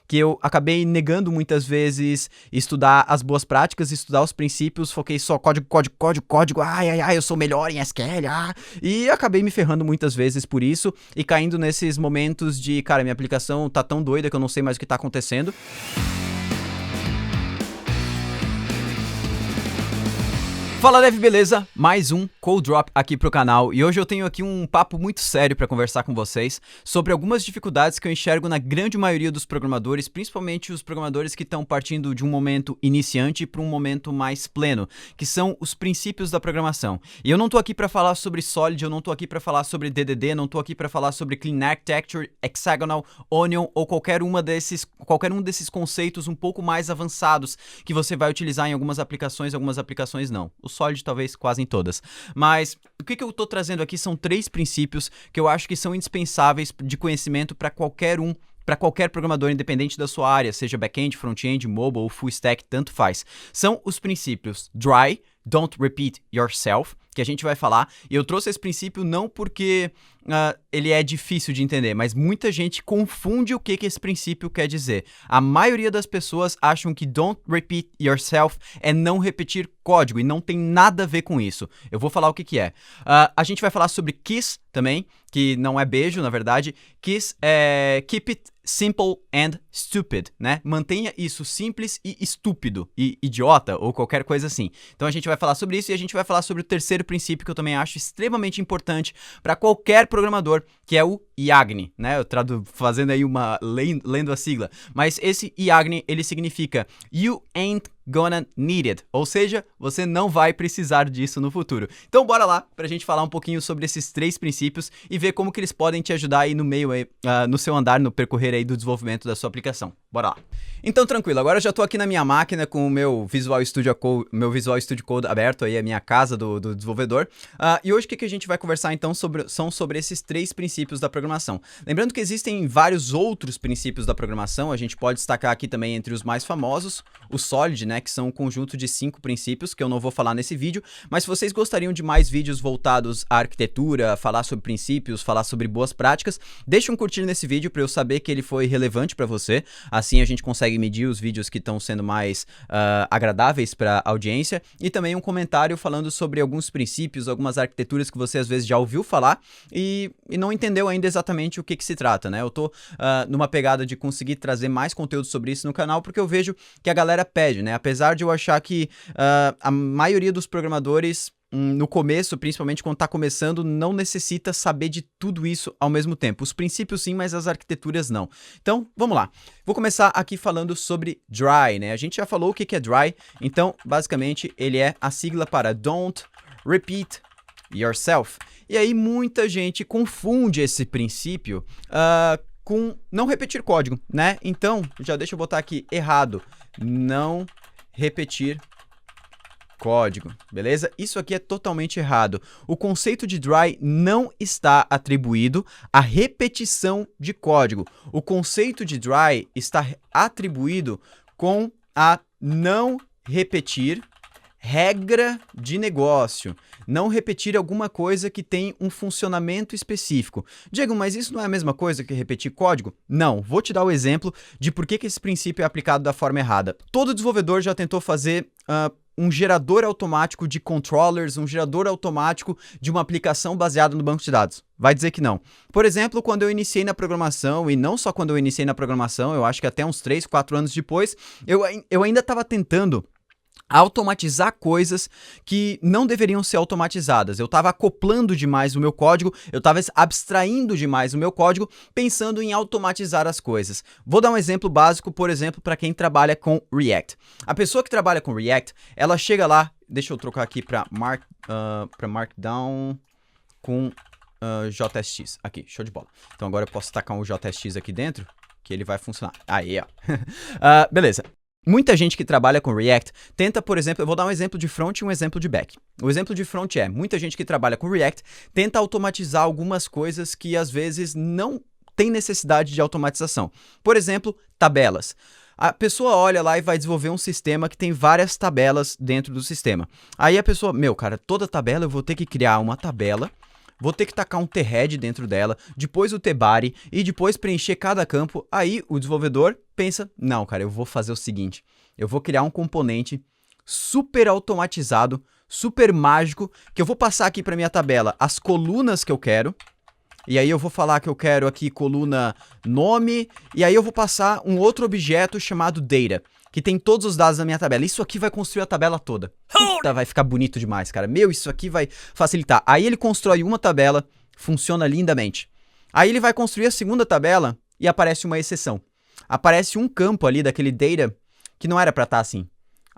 que eu acabei negando muitas vezes estudar as boas práticas, estudar os princípios, foquei só código, ai, eu sou melhor em SQL, e acabei me ferrando muitas vezes por isso e caindo nesses momentos de, cara, minha aplicação tá tão doida que eu não sei mais o que tá acontecendo. Fala Dev, beleza? Mais um Code Drop aqui pro canal e hoje eu tenho aqui um papo muito sério para conversar com vocês sobre algumas dificuldades que eu enxergo na grande maioria dos programadores, principalmente os programadores que estão partindo de um momento iniciante para um momento mais pleno, que são os princípios da programação. E eu não tô aqui para falar sobre Solid, eu não tô aqui para falar sobre DDD, não tô aqui para falar sobre Clean Architecture, Hexagonal, Onion ou qualquer um desses conceitos um pouco mais avançados que você vai utilizar em algumas aplicações não. O Solid talvez quase em todas. Mas o que eu estou trazendo aqui são 3 princípios que eu acho que são indispensáveis de conhecimento para qualquer programador, independente da sua área, seja back-end, front-end, mobile ou full stack, tanto faz. São os princípios DRY, Don't Repeat Yourself, que a gente vai falar. E eu trouxe esse princípio não porque ele é difícil de entender, mas muita gente confunde o que esse princípio quer dizer. A maioria das pessoas acham que Don't Repeat Yourself é não repetir código, e não tem nada a ver com isso. Eu vou falar o que é. A gente vai falar sobre KISS também, que não é beijo, na verdade. KISS é Keep It Simple and Stupid, né? Mantenha isso simples e estúpido, e idiota, ou qualquer coisa assim. Então a gente vai falar sobre isso e a gente vai falar sobre o terceiro princípio que eu também acho extremamente importante para qualquer programador, que é o IAGNI, né? Eu fazendo aí lendo a sigla. Mas esse IAGNI, ele significa You Ain't Gonna Need It, ou seja, você não vai precisar disso no futuro. Então bora lá pra gente falar um pouquinho sobre esses 3 princípios e ver como que eles podem te ajudar aí no meio, no seu andar, no percorrer aí do desenvolvimento da sua aplicação. Bora lá. Então tranquilo, agora eu já tô aqui na minha máquina com o meu Visual Studio Code aberto aí, a minha casa do desenvolvedor. E hoje o que a gente vai conversar então são sobre esses 3 princípios da programação. Lembrando que existem vários outros princípios da programação, a gente pode destacar aqui também entre os mais famosos, o Solid, né, que são um conjunto de 5 princípios que eu não vou falar nesse vídeo, mas se vocês gostariam de mais vídeos voltados à arquitetura, falar sobre princípios, falar sobre boas práticas, deixa um curtir nesse vídeo para eu saber que ele foi relevante para você, assim a gente consegue medir os vídeos que estão sendo mais agradáveis para a audiência, e também um comentário falando sobre alguns princípios, algumas arquiteturas que você às vezes já ouviu falar e não entendeu ainda exatamente o que se trata, né? Eu tô numa pegada de conseguir trazer mais conteúdo sobre isso no canal, porque eu vejo que a galera pede, né? Apesar de eu achar que a maioria dos programadores no começo, principalmente quando está começando, não necessita saber de tudo isso ao mesmo tempo. Os princípios sim, mas as arquiteturas não. Então, vamos lá. Vou começar aqui falando sobre DRY, né? A gente já falou o que é DRY, então, basicamente, ele é a sigla para Don't Repeat Yourself. E aí, muita gente confunde esse princípio com não repetir código, né? Então, já deixa eu botar aqui errado. Não repetir código, beleza? Isso aqui é totalmente errado. O conceito de DRY não está atribuído à repetição de código. O conceito de DRY está atribuído com a não repetir regra de negócio, não repetir alguma coisa que tem um funcionamento específico. Diego, mas isso não é a mesma coisa que repetir código? Não, vou te dar o exemplo de por que esse princípio é aplicado da forma errada. Todo desenvolvedor já tentou fazer um gerador automático de controllers, um gerador automático de uma aplicação baseada no banco de dados. Vai dizer que não. Por exemplo, quando eu iniciei na programação, e não só quando eu iniciei na programação, eu acho que até uns 3, 4 anos depois, eu ainda estava tentando automatizar coisas que não deveriam ser automatizadas. Eu estava acoplando demais o meu código, eu estava abstraindo demais o meu código, pensando em automatizar as coisas. Vou dar um exemplo básico, por exemplo, para quem trabalha com React. A pessoa que trabalha com React, ela chega lá, deixa eu trocar aqui para Markdown com JSX. Aqui, show de bola. Então agora eu posso tacar um JSX aqui dentro, que ele vai funcionar. Aí, ó. Beleza. Muita gente que trabalha com React tenta, por exemplo, eu vou dar um exemplo de front e um exemplo de back. O exemplo de front é, muita gente que trabalha com React tenta automatizar algumas coisas que às vezes não tem necessidade de automatização. Por exemplo, tabelas. A pessoa olha lá e vai desenvolver um sistema que tem várias tabelas dentro do sistema. Aí a pessoa, cara, toda tabela eu vou ter que criar uma tabela vou ter que tacar um T-head dentro dela, depois o T-body e depois preencher cada campo. Aí o desenvolvedor pensa, não, cara, eu vou fazer o seguinte, eu vou criar um componente super automatizado, super mágico, que eu vou passar aqui para minha tabela as colunas que eu quero. E aí eu vou falar que eu quero aqui coluna nome, e aí eu vou passar um outro objeto chamado data, que tem todos os dados da minha tabela. Isso aqui vai construir a tabela toda. Puta, vai ficar bonito demais, cara. Meu, isso aqui vai facilitar. Aí ele constrói uma tabela, funciona lindamente. Aí ele vai construir a segunda tabela e aparece uma exceção. Aparece um campo ali daquele data que não era pra estar assim.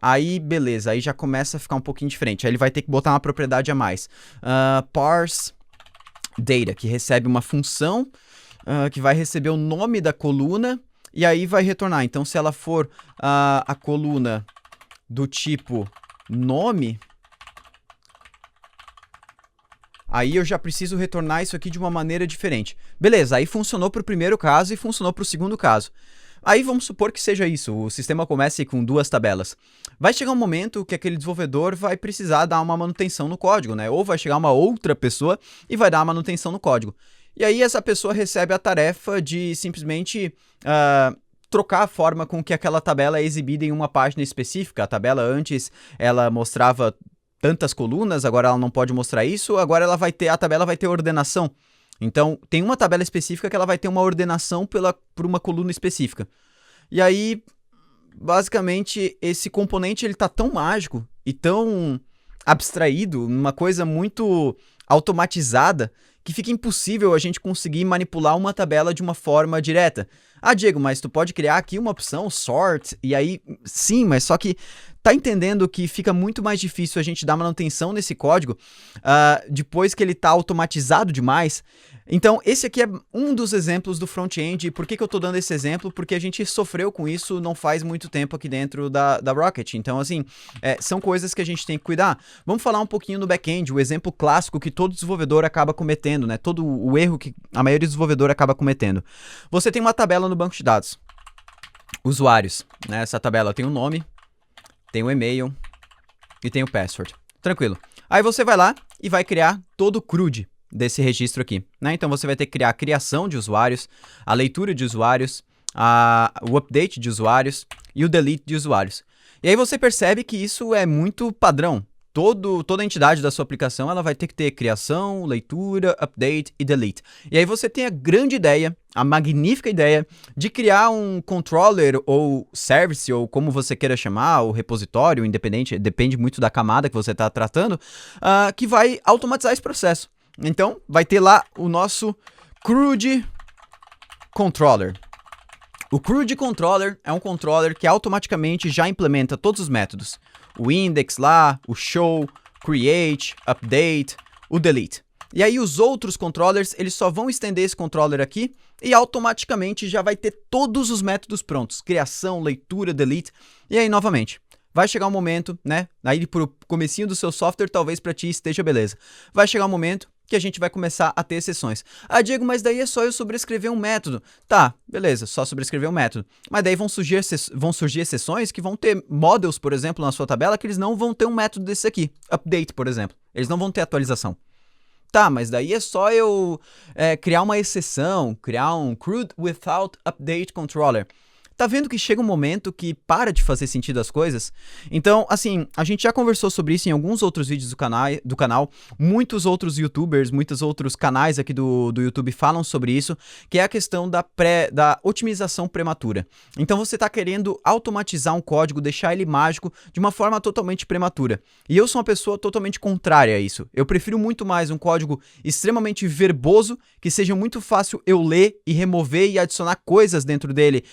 Aí, beleza, aí já começa a ficar um pouquinho diferente. Aí ele vai ter que botar uma propriedade a mais. Parse data, que recebe uma função que vai receber o nome da coluna e aí vai retornar. Então, se ela for a coluna do tipo nome, aí eu já preciso retornar isso aqui de uma maneira diferente. Beleza, aí funcionou para o primeiro caso e funcionou para o segundo caso. Aí vamos supor que seja isso, o sistema comece com duas tabelas. Vai chegar um momento que aquele desenvolvedor vai precisar dar uma manutenção no código, né? Ou vai chegar uma outra pessoa e vai dar uma manutenção no código. E aí essa pessoa recebe a tarefa de simplesmente trocar a forma com que aquela tabela é exibida em uma página específica. A tabela antes ela mostrava tantas colunas, agora ela não pode mostrar isso, agora a tabela vai ter ordenação. Então, tem uma tabela específica que ela vai ter uma ordenação por uma coluna específica. E aí, basicamente, esse componente ele tá tão mágico e tão abstraído, uma coisa muito automatizada, que fica impossível a gente conseguir manipular uma tabela de uma forma direta. Ah, Diego, mas tu pode criar aqui uma opção, sort, e aí, sim, mas só que tá entendendo que fica muito mais difícil a gente dar manutenção nesse código depois que ele tá automatizado demais. Então, esse aqui é um dos exemplos do front-end. Por que eu tô dando esse exemplo? Porque a gente sofreu com isso não faz muito tempo aqui dentro da Rocket. Então, assim, são coisas que a gente tem que cuidar. Vamos falar um pouquinho no back-end, o exemplo clássico que todo desenvolvedor acaba cometendo, né? Todo o erro que a maioria do desenvolvedor acaba cometendo. Você tem uma tabela no banco de dados. Usuários, né? Essa tabela tem o nome, tem o e-mail e tem o password. Tranquilo. Aí você vai lá e vai criar todo o CRUD desse registro aqui, né? Então você vai ter que criar a criação de usuários, a leitura de usuários, o update de usuários e o delete de usuários. E aí você percebe que isso é muito padrão. Toda a entidade da sua aplicação ela vai ter que ter criação, leitura, update e delete. E aí você tem a grande ideia, a magnífica ideia de criar um controller ou service, ou como você queira chamar, o repositório, independente, depende muito da camada que você está tratando, que vai automatizar esse processo. Então, vai ter lá o nosso CRUD Controller. O CRUD Controller é um controller que automaticamente já implementa todos os métodos. O index lá, o show, create, update, o delete. E aí os outros controllers, eles só vão estender esse controller aqui e automaticamente já vai ter todos os métodos prontos. Criação, leitura, delete. E aí, novamente, vai chegar um momento, né? Aí pro comecinho do seu software, talvez para ti esteja beleza. Vai chegar um momento que a gente vai começar a ter exceções. Ah, Diego, mas daí é só eu sobrescrever um método. Tá, beleza, só sobrescrever um método. Mas daí vão surgir exceções que vão ter models, por exemplo, na sua tabela, que eles não vão ter um método desse aqui. Update, por exemplo. Eles não vão ter atualização. Tá, mas daí é só eu criar uma exceção, criar um CRUD Without Update Controller. Tá vendo que chega um momento que para de fazer sentido as coisas? Então, assim, a gente já conversou sobre isso em alguns outros vídeos do canal. Muitos outros youtubers, muitos outros canais aqui do YouTube falam sobre isso, que é a questão da otimização prematura. Então, você tá querendo automatizar um código, deixar ele mágico de uma forma totalmente prematura. E eu sou uma pessoa totalmente contrária a isso. Eu prefiro muito mais um código extremamente verboso, que seja muito fácil eu ler e remover e adicionar coisas dentro dele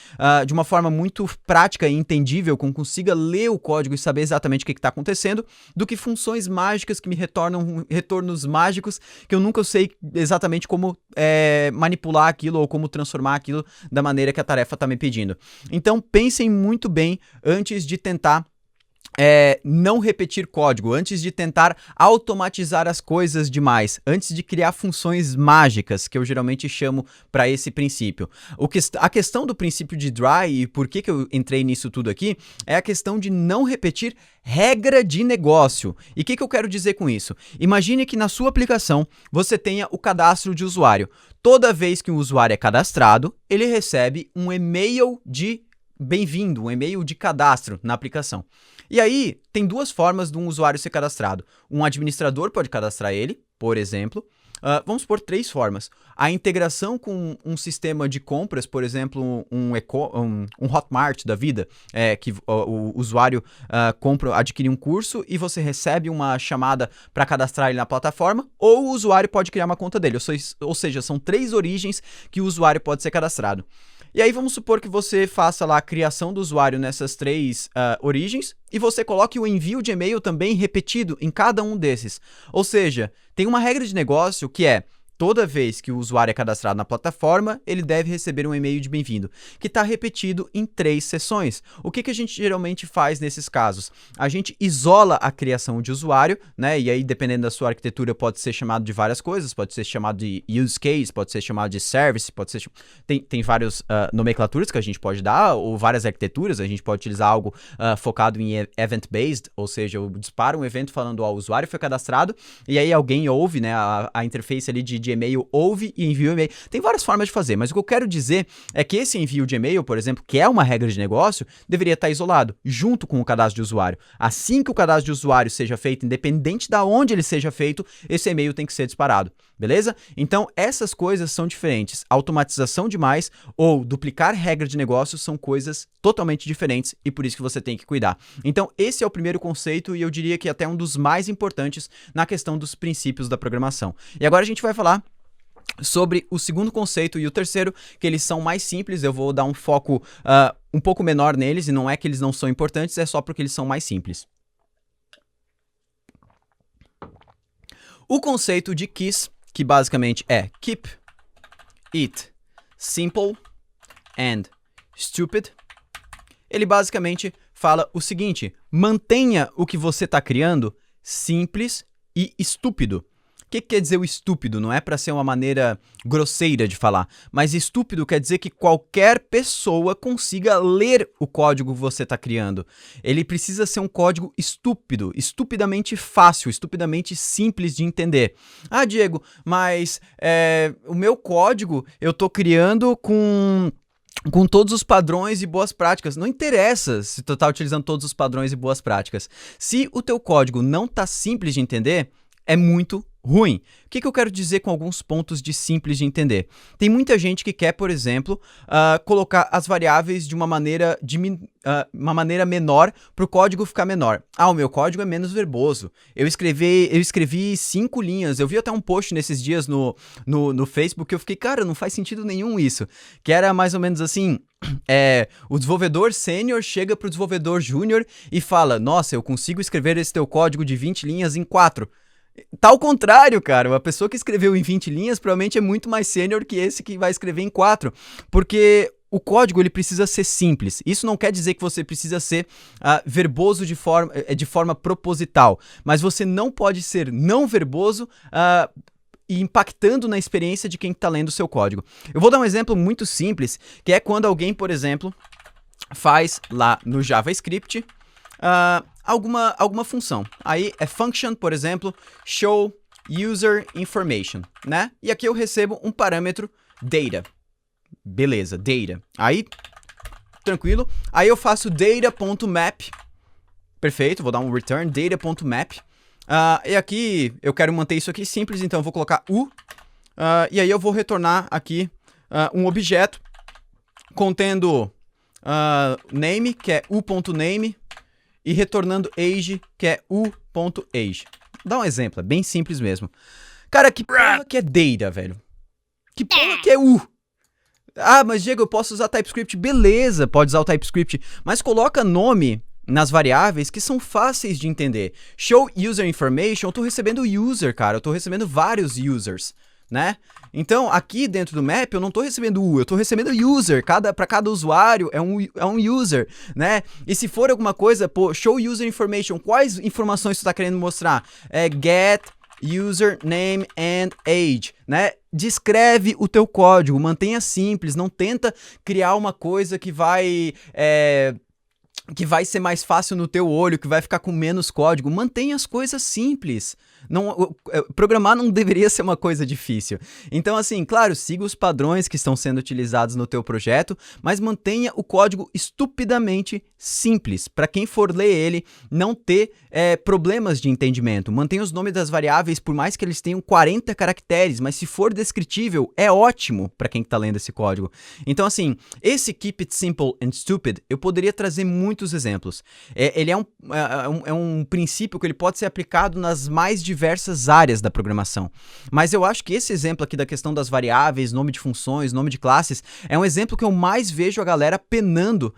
de uma forma muito prática e entendível, com consiga ler o código e saber exatamente o que está acontecendo, do que funções mágicas que me retornam retornos mágicos que eu nunca sei exatamente como manipular aquilo ou como transformar aquilo da maneira que a tarefa está me pedindo. Então pensem muito bem antes de tentar não repetir código, antes de tentar automatizar as coisas demais, antes de criar funções mágicas, que eu geralmente chamo para esse princípio. A questão do princípio de dry, e por que eu entrei nisso tudo aqui, é a questão de não repetir regra de negócio. E o que eu quero dizer com isso? Imagine que na sua aplicação você tenha o cadastro de usuário. Toda vez que um usuário é cadastrado, ele recebe um e-mail de bem-vindo, um e-mail de cadastro na aplicação. E aí, tem duas formas de um usuário ser cadastrado. Um administrador pode cadastrar ele, por exemplo. Vamos supor 3 formas. A integração com um sistema de compras, por exemplo, um Hotmart da vida, que o usuário adquire um curso e você recebe uma chamada para cadastrar ele na plataforma, ou o usuário pode criar uma conta dele. Ou seja, são 3 origens que o usuário pode ser cadastrado. E aí vamos supor que você faça lá a criação do usuário nessas 3 origens e você coloque o envio de e-mail também repetido em cada um desses. Ou seja, tem uma regra de negócio que é: toda vez que o usuário é cadastrado na plataforma, ele deve receber um e-mail de bem-vindo, que está repetido em 3 sessões. O que a gente geralmente faz nesses casos? A gente isola a criação de usuário, né? E aí, dependendo da sua arquitetura, pode ser chamado de várias coisas, pode ser chamado de use case, pode ser chamado de service, pode ser... Tem várias nomenclaturas que a gente pode dar, ou várias arquiteturas. A gente pode utilizar algo focado em event-based, ou seja, eu disparo um evento falando, ó, o usuário foi cadastrado, e aí alguém ouve, né, a interface ali de e-mail ouve e envia o e-mail. Tem várias formas de fazer, mas o que eu quero dizer é que esse envio de e-mail, por exemplo, que é uma regra de negócio, deveria estar isolado, junto com o cadastro de usuário. Assim que o cadastro de usuário seja feito, independente de onde ele seja feito, esse e-mail tem que ser disparado, beleza? Então, essas coisas são diferentes. Automatização demais ou duplicar regra de negócio são coisas totalmente diferentes e por isso que você tem que cuidar. Então, esse é o primeiro conceito e eu diria que até um dos mais importantes na questão dos princípios da programação. E agora a gente vai falar sobre o segundo conceito e o terceiro, que eles são mais simples. Eu vou dar um foco um pouco menor neles, e não é que eles não são importantes, é só porque eles são mais simples. O conceito de KISS, que basicamente é Keep It Simple and Stupid, ele basicamente fala o seguinte: mantenha o que você está criando simples e estúpido. O que quer dizer o estúpido? Não é para ser uma maneira grosseira de falar, mas estúpido quer dizer que qualquer pessoa consiga ler o código que você está criando. Ele precisa ser um código estúpido, estupidamente fácil, estupidamente simples de entender. Ah, Diego, mas o meu código eu estou criando com todos os padrões e boas práticas. Não interessa se tu está utilizando todos os padrões e boas práticas. Se o teu código não está simples de entender, é muito ruim. O que eu quero dizer com alguns pontos de simples de entender? Tem muita gente que quer, por exemplo, colocar as variáveis de uma maneira menor para o código ficar menor. Ah, o meu código é menos verboso. Eu escrevi 5 linhas. Eu vi até um post nesses dias no Facebook que eu fiquei, cara, não faz sentido nenhum isso. Que era mais ou menos assim: o desenvolvedor sênior chega para o desenvolvedor júnior e fala: nossa, eu consigo escrever esse teu código de 20 linhas em 4. Tá ao contrário, cara. A pessoa que escreveu em 20 linhas provavelmente é muito mais sênior que esse que vai escrever em 4. Porque o código ele precisa ser simples. Isso não quer dizer que você precisa ser verboso de forma proposital. Mas você não pode ser não verboso e impactando na experiência de quem está lendo o seu código. Eu vou dar um exemplo muito simples, que é quando alguém, por exemplo, faz lá no JavaScript alguma função. Aí é function, por exemplo, show user information, né? E aqui eu recebo um parâmetro data. Beleza, data. Aí, tranquilo. Aí eu faço data.map. Perfeito, vou dar um return, data.map. E aqui eu quero manter isso aqui simples, então eu vou colocar u. E aí eu vou retornar aqui um objeto contendo name, que é u.name, e retornando age, que é u.age. Dá um exemplo, é bem simples mesmo. Cara, que porra que é data, velho? Que porra que é u? Ah, mas Diego, eu posso usar TypeScript? Beleza, pode usar o TypeScript, mas coloca nome nas variáveis que são fáceis de entender. Show user information, eu tô recebendo user, cara, eu tô recebendo vários users. né? Então, aqui dentro do map, eu não tô recebendo eu tô recebendo user. Para cada usuário é um user, né? E se for alguma coisa, pô, show user information, quais informações tu tá querendo mostrar? Get username and age, né? Descreve o teu código, mantenha simples, não tenta criar uma coisa que vai ser mais fácil no teu olho, que vai ficar com menos código. Mantenha as coisas simples. Programar não deveria ser uma coisa difícil. Então, assim, claro, siga os padrões que estão sendo utilizados no teu projeto, mas mantenha o código estupidamente simples, para quem for ler ele não ter problemas de entendimento. Mantenha os nomes das variáveis, por mais que eles tenham 40 caracteres, mas se for descritível, é ótimo para quem está lendo esse código. Então, assim, esse Keep It Simple and Stupid, eu poderia trazer muitos exemplos. Ele é um princípio que ele pode ser aplicado nas mais diversas áreas da programação. Mas eu acho que esse exemplo aqui da questão das variáveis, nome de funções, nome de classes, é um exemplo que eu mais vejo a galera penando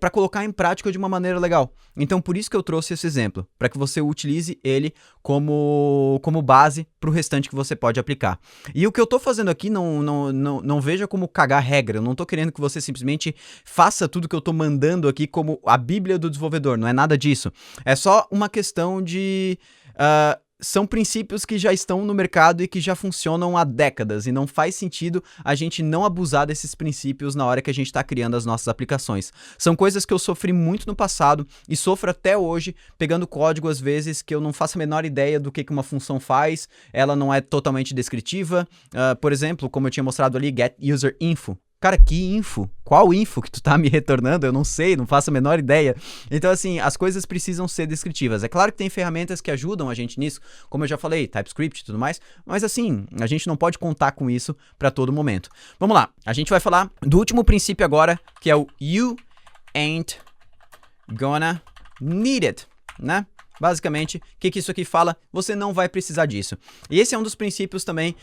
para colocar em prática de uma maneira legal. Então, por isso que eu trouxe esse exemplo, para que você utilize ele como base para o restante que você pode aplicar. E o que eu estou fazendo aqui não veja como cagar regra. Eu não estou querendo que você simplesmente faça tudo que eu estou mandando aqui como a Bíblia do desenvolvedor. Não é nada disso. É só uma questão de... são princípios que já estão no mercado e que já funcionam há décadas, e não faz sentido a gente não abusar desses princípios na hora que a gente está criando as nossas aplicações. São coisas que eu sofri muito no passado e sofro até hoje, pegando código às vezes que eu não faço a menor ideia do que uma função faz, ela não é totalmente descritiva. Por exemplo, como eu tinha mostrado ali, get user info. Cara, que info? Qual info que tu tá me retornando? Eu não sei, não faço a menor ideia. Então, assim, as coisas precisam ser descritivas. É claro que tem ferramentas que ajudam a gente nisso, como eu já falei, TypeScript e tudo mais, mas assim, a gente não pode contar com isso para todo momento. Vamos lá, a gente vai falar do último princípio agora, que é o You Ain't Gonna Need It, né? Basicamente, o que isso aqui fala? Você não vai precisar disso. E esse é um dos princípios também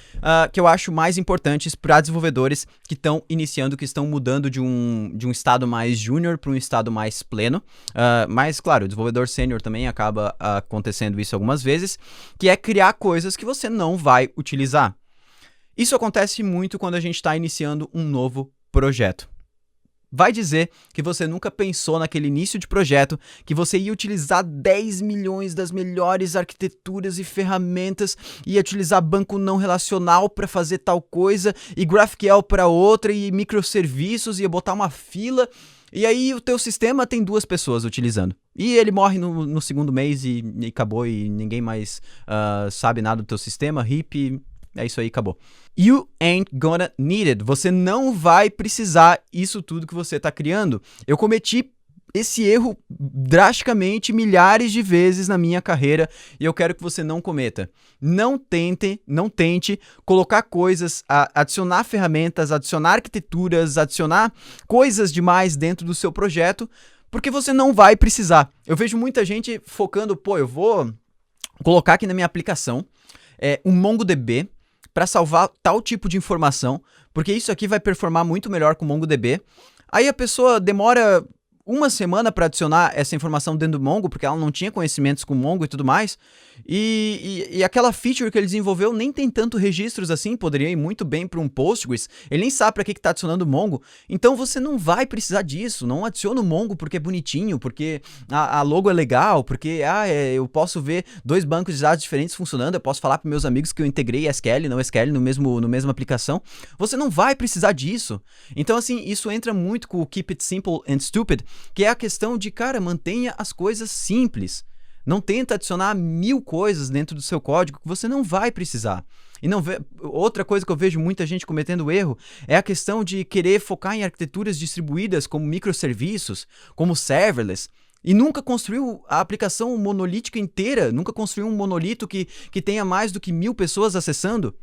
que eu acho mais importantes para desenvolvedores que estão iniciando, que estão mudando de um estado mais júnior para um estado mais pleno. Mas, claro, o desenvolvedor sênior também acaba acontecendo isso algumas vezes, que é criar coisas que você não vai utilizar. Isso acontece muito quando a gente está iniciando um novo projeto. Vai dizer que você nunca pensou naquele início de projeto que você ia utilizar 10 milhões das melhores arquiteturas e ferramentas, ia utilizar banco não relacional para fazer tal coisa, e GraphQL para outra, e microserviços, ia botar uma fila, e aí o teu sistema tem 2 pessoas utilizando. E ele morre no segundo mês e acabou, e ninguém mais sabe nada do teu sistema, RIP, é isso aí, acabou. You ain't gonna need it. Você não vai precisar isso tudo que você está criando. Eu cometi esse erro drasticamente milhares de vezes na minha carreira e eu quero que você não cometa. Não tente colocar coisas, adicionar ferramentas, adicionar arquiteturas, adicionar coisas demais dentro do seu projeto, porque você não vai precisar. Eu vejo muita gente focando, eu vou colocar aqui na minha aplicação um MongoDB para salvar tal tipo de informação, porque isso aqui vai performar muito melhor com o MongoDB. Aí a pessoa demora uma semana para adicionar essa informação dentro do Mongo, porque ela não tinha conhecimentos com Mongo e tudo mais, e aquela feature que ele desenvolveu nem tem tanto registros assim, poderia ir muito bem para um Postgres, ele nem sabe para que está adicionando o Mongo, então você não vai precisar disso, não adiciona o Mongo porque é bonitinho, porque a logo é legal, porque eu posso ver 2 bancos de dados diferentes funcionando, eu posso falar para meus amigos que eu integrei SQL, não SQL no mesma aplicação, você não vai precisar disso. Então assim, isso entra muito com o Keep It Simple and Stupid, que é a questão de, cara, mantenha as coisas simples. Não tenta adicionar 1000 coisas dentro do seu código que você não vai precisar. E outra coisa que eu vejo muita gente cometendo erro é a questão de querer focar em arquiteturas distribuídas como microserviços, como serverless, e nunca construiu a aplicação monolítica inteira, nunca construiu um monolito que tenha mais do que 1000 pessoas acessando.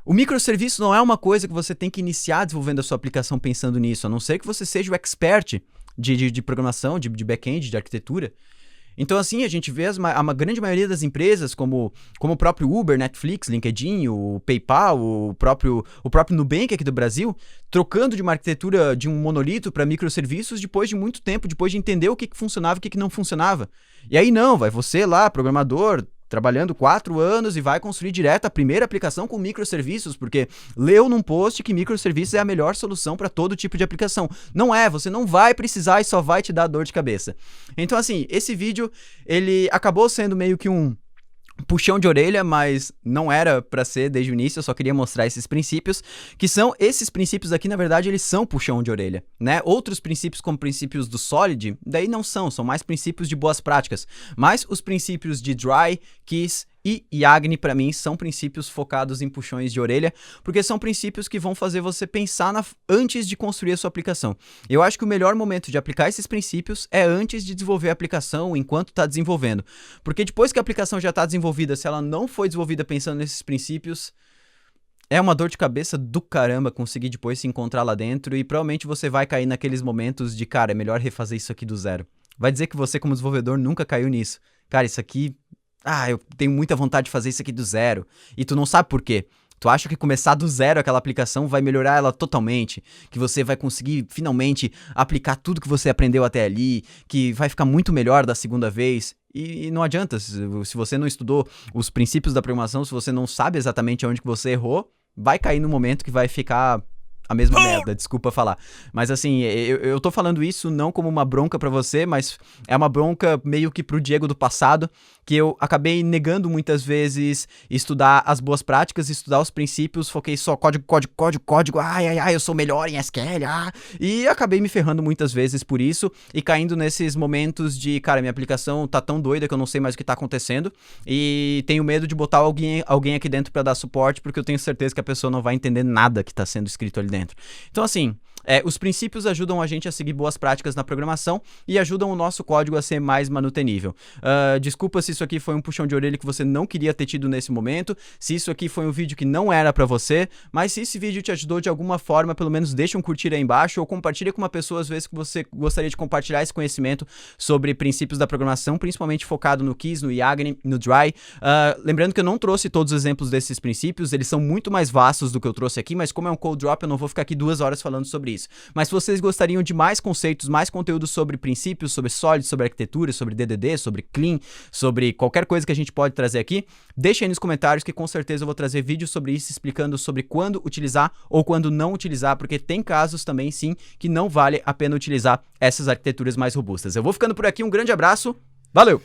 O microserviço não é uma coisa que você tem que iniciar desenvolvendo a sua aplicação pensando nisso, a não ser que você seja o expert de programação, de back-end, de arquitetura. Então, assim, a gente vê a grande maioria das empresas, como o próprio Uber, Netflix, LinkedIn, o PayPal, o próprio Nubank aqui do Brasil, trocando de uma arquitetura de um monolito para microserviços depois de muito tempo, depois de entender o que funcionava e o que não funcionava. E aí vai você lá, programador, trabalhando 4 anos e vai construir direto a primeira aplicação com microserviços, porque leu num post que microserviços é a melhor solução para todo tipo de aplicação. Não é, você não vai precisar e só vai te dar dor de cabeça. Então assim, esse vídeo, ele acabou sendo meio que um puxão de orelha, mas não era pra ser desde o início, eu só queria mostrar esses princípios, que são, esses princípios aqui, na verdade, eles são puxão de orelha, né? Outros princípios, como princípios do Solid, daí não são mais princípios de boas práticas, mas os princípios de Dry, Kiss e Yagni, pra mim, são princípios focados em puxões de orelha, porque são princípios que vão fazer você pensar antes de construir a sua aplicação. Eu acho que o melhor momento de aplicar esses princípios é antes de desenvolver a aplicação, enquanto está desenvolvendo. Porque depois que a aplicação já está desenvolvida, se ela não foi desenvolvida pensando nesses princípios, é uma dor de cabeça do caramba conseguir depois se encontrar lá dentro, e provavelmente você vai cair naqueles momentos de, cara, é melhor refazer isso aqui do zero. Vai dizer que você, como desenvolvedor, nunca caiu nisso. Cara, isso aqui... eu tenho muita vontade de fazer isso aqui do zero. E tu não sabe por quê. Tu acha que começar do zero aquela aplicação vai melhorar ela totalmente, que você vai conseguir finalmente aplicar tudo que você aprendeu até ali, que vai ficar muito melhor da segunda vez. E não adianta, se você não estudou os princípios da programação, se você não sabe exatamente onde que você errou, vai cair no momento que vai ficar... a mesma merda, desculpa falar. Mas assim, eu tô falando isso não como uma bronca pra você, mas é uma bronca meio que pro Diego do passado, que eu acabei negando muitas vezes estudar as boas práticas, estudar os princípios, foquei só código, eu sou melhor em SQL, e acabei me ferrando muitas vezes por isso, e caindo nesses momentos de, cara, minha aplicação tá tão doida que eu não sei mais o que tá acontecendo, e tenho medo de botar alguém aqui dentro pra dar suporte, porque eu tenho certeza que a pessoa não vai entender nada que tá sendo escrito ali dentro. Então assim, os princípios ajudam a gente a seguir boas práticas na programação e ajudam o nosso código a ser mais manutenível. Desculpa se isso aqui foi um puxão de orelha que você não queria ter tido nesse momento, se isso aqui foi um vídeo que não era pra você, mas se esse vídeo te ajudou de alguma forma, pelo menos deixa um curtir aí embaixo ou compartilha com uma pessoa às vezes que você gostaria de compartilhar esse conhecimento sobre princípios da programação, principalmente focado no Kiss, no Yagni, no Dry. Lembrando que eu não trouxe todos os exemplos desses princípios, eles são muito mais vastos do que eu trouxe aqui, mas como é um code drop, eu não vou ficar aqui 2 horas falando sobre isso. Mas se vocês gostariam de mais conceitos, mais conteúdo sobre princípios, sobre Solid, sobre arquitetura, sobre DDD, sobre Clean, sobre qualquer coisa que a gente pode trazer aqui, deixa aí nos comentários que com certeza eu vou trazer vídeos sobre isso, explicando sobre quando utilizar ou quando não utilizar, porque tem casos também sim que não vale a pena utilizar essas arquiteturas mais robustas. Eu vou ficando por aqui, um grande abraço, valeu!